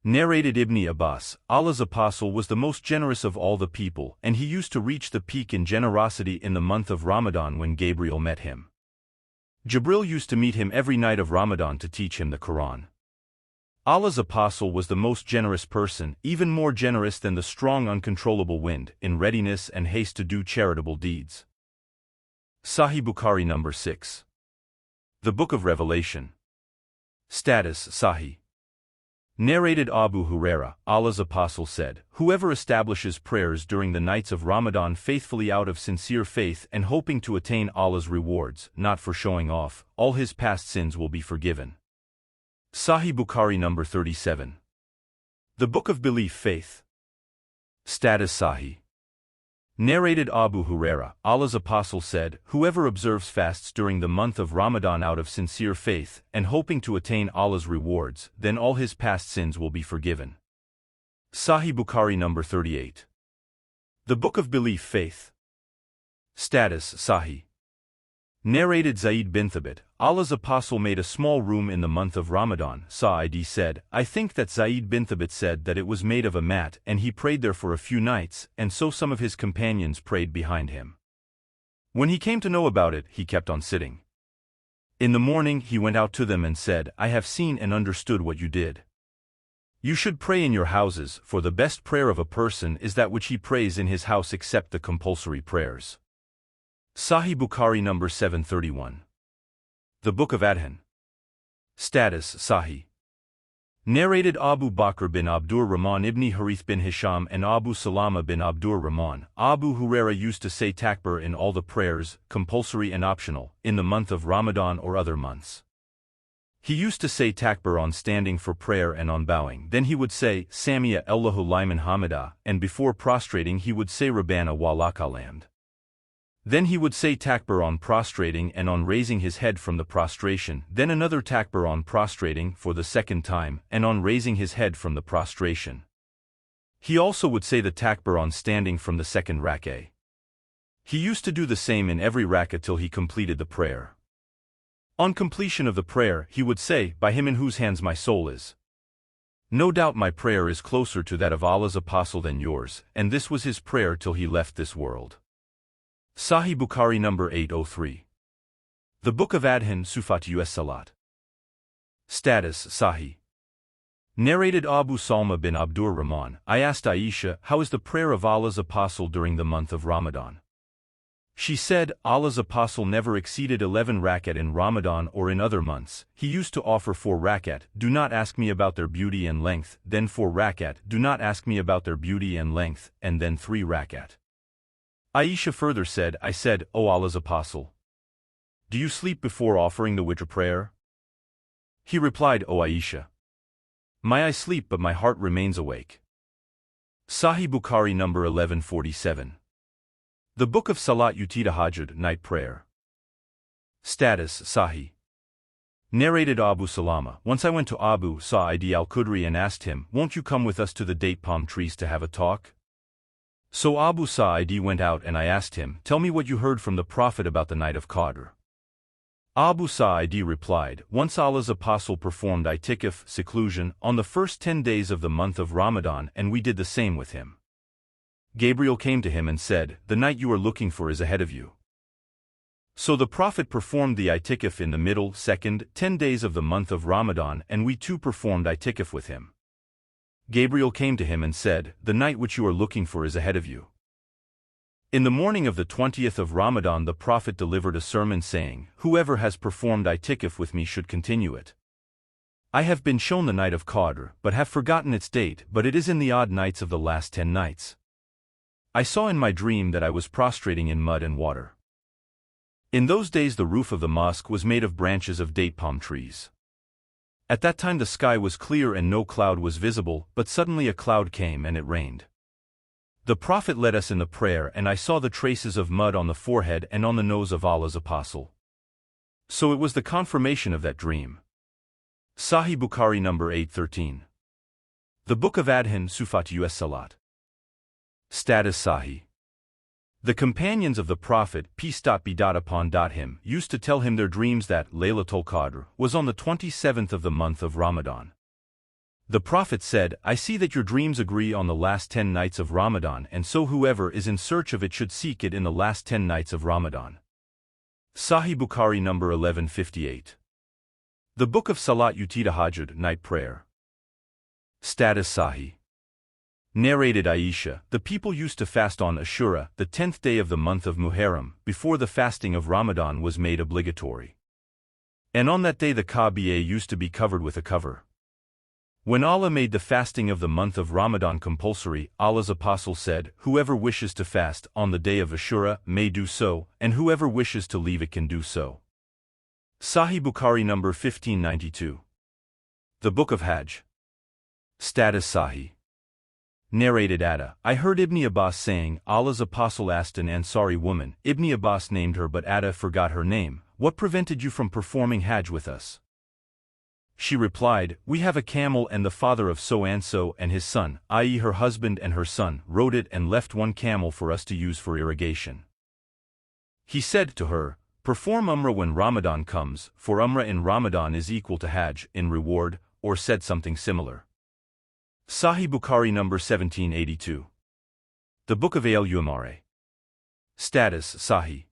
Narrated Ibn Abbas, Allah's apostle was the most generous of all the people, and he used to reach the peak in generosity in the month of Ramadan when Gabriel met him. Jibril used to meet him every night of Ramadan to teach him the Quran. Allah's apostle was the most generous person, even more generous than the strong uncontrollable wind, in readiness and haste to do charitable deeds. Sahi Bukhari number 6. The Book of Revelation. Status Sahih. Narrated Abu Huraira, Allah's apostle said, "Whoever establishes prayers during the nights of Ramadan faithfully out of sincere faith and hoping to attain Allah's rewards, not for showing off, all his past sins will be forgiven." Sahi Bukhari number 37. The Book of Belief Faith. Status Sahih. Narrated Abu Huraira, Allah's apostle said, "Whoever observes fasts during the month of Ramadan out of sincere faith and hoping to attain Allah's rewards, then all his past sins will be forgiven." Sahi Bukhari number 38. The Book of Belief Faith. Status Sahih. Narrated Zayd bin Thabit, Allah's apostle made a small room in the month of Ramadan. Sa'id said, "I think that Zayd bin Thabit said that it was made of a mat and he prayed there for a few nights, and so some of his companions prayed behind him. When he came to know about it, he kept on sitting. In the morning he went out to them and said, 'I have seen and understood what you did. You should pray in your houses, for the best prayer of a person is that which he prays in his house except the compulsory prayers.'" Sahi Bukhari number 731. The Book of Adhan. Status Sahih. Narrated Abu Bakr bin Abdur Rahman ibn Harith bin Hisham and Abu Salama bin Abdur Rahman, Abu Huraira used to say takbir in all the prayers, compulsory and optional, in the month of Ramadan or other months. He used to say takbir on standing for prayer and on bowing. Then he would say, "Sami'a Allahu liman hamida," and before prostrating he would say Rabbana wa lakal hamd. Then he would say takbir on prostrating and on raising his head from the prostration, then another takbir on prostrating for the second time, and on raising his head from the prostration. He also would say the takbir on standing from the second rak'ah. He used to do the same in every rak'ah till he completed the prayer. On completion of the prayer, he would say, "By him in whose hands my soul is. No doubt my prayer is closer to that of Allah's apostle than yours," and this was his prayer till he left this world. Sahi Bukhari number 803. The Book of Adhan Sufat us Salat. Status Sahih. Narrated Abu Salma bin Abdur Rahman, I asked Aisha, "How is the prayer of Allah's apostle during the month of Ramadan?" She said, "Allah's apostle never exceeded 11 rakat in Ramadan or in other months. He used to offer 4 rakat, do not ask me about their beauty and length, then 4 rakat, do not ask me about their beauty and length, and then 3 rakat. Aisha further said, "I said, O Allah's apostle, do you sleep before offering the witr prayer?" He replied, "O Aisha, my eyes sleep but my heart remains awake." Sahi Bukhari number 1147. The Book of Salat Tahajjud Night Prayer. Status Sahih. Narrated Abu Salama, once I went to Abu Sa'id al-Khudri and asked him, "Won't you come with us to the date palm trees to have a talk?" So Abu Sa'id went out and I asked him, "Tell me what you heard from the Prophet about the night of Qadr." Abu Sa'id replied, "Once Allah's apostle performed itikaf, seclusion, on the first 10 days of the month of Ramadan, and we did the same with him. Gabriel came to him and said, 'The night you are looking for is ahead of you.' So the Prophet performed the itikaf in the middle, second, 10 days of the month of Ramadan, and we too performed itikaf with him. Gabriel came to him and said, 'The night which you are looking for is ahead of you.' In the morning of the 20th of Ramadan the Prophet delivered a sermon saying, 'Whoever has performed itikaf with me should continue it. I have been shown the night of Qadr, but have forgotten its date, but it is in the odd nights of the last 10 nights. I saw in my dream that I was prostrating in mud and water. In those days the roof of the mosque was made of branches of date palm trees. At that time the sky was clear and no cloud was visible, but suddenly a cloud came and it rained. The Prophet led us in the prayer and I saw the traces of mud on the forehead and on the nose of Allah's apostle. So it was the confirmation of that dream." Sahi Bukhari number 813. The Book of Adhan Sufat us Salat. Status Sahih. The companions of the Prophet, peace be upon him, used to tell him their dreams that Laylatul Qadr was on the 27th of the month of Ramadan. The Prophet said, I see that your dreams agree on the last 10 nights of Ramadan, and so whoever is in search of it should seek it in the last 10 nights of Ramadan. Sahi Bukhari number 1158. The Book of Salat Tahajjud, night prayer. Status Sahi. Narrated Aisha, the people used to fast on Ashura, the 10th day of the month of Muharram, before the fasting of Ramadan was made obligatory. And on that day the Kaaba used to be covered with a cover. When Allah made the fasting of the month of Ramadan compulsory, Allah's apostle said, whoever wishes to fast on the day of Ashura may do so, and whoever wishes to leave it can do so. Sahi Bukhari number 1592. The Book of Hajj. Status Sahi. Narrated Atta, I heard Ibn Abbas saying, Allah's apostle asked an Ansari woman, Ibn Abbas named her but Atta forgot her name, what prevented you from performing Hajj with us? She replied, we have a camel and the father of so-and-so and his son, i.e. her husband and her son, rode it and left one camel for us to use for irrigation. He said to her, perform Umrah when Ramadan comes, for Umrah in Ramadan is equal to Hajj in reward, or said something similar. Sahi Bukhari number 1782. The Book of Al-Umare. Status Sahi.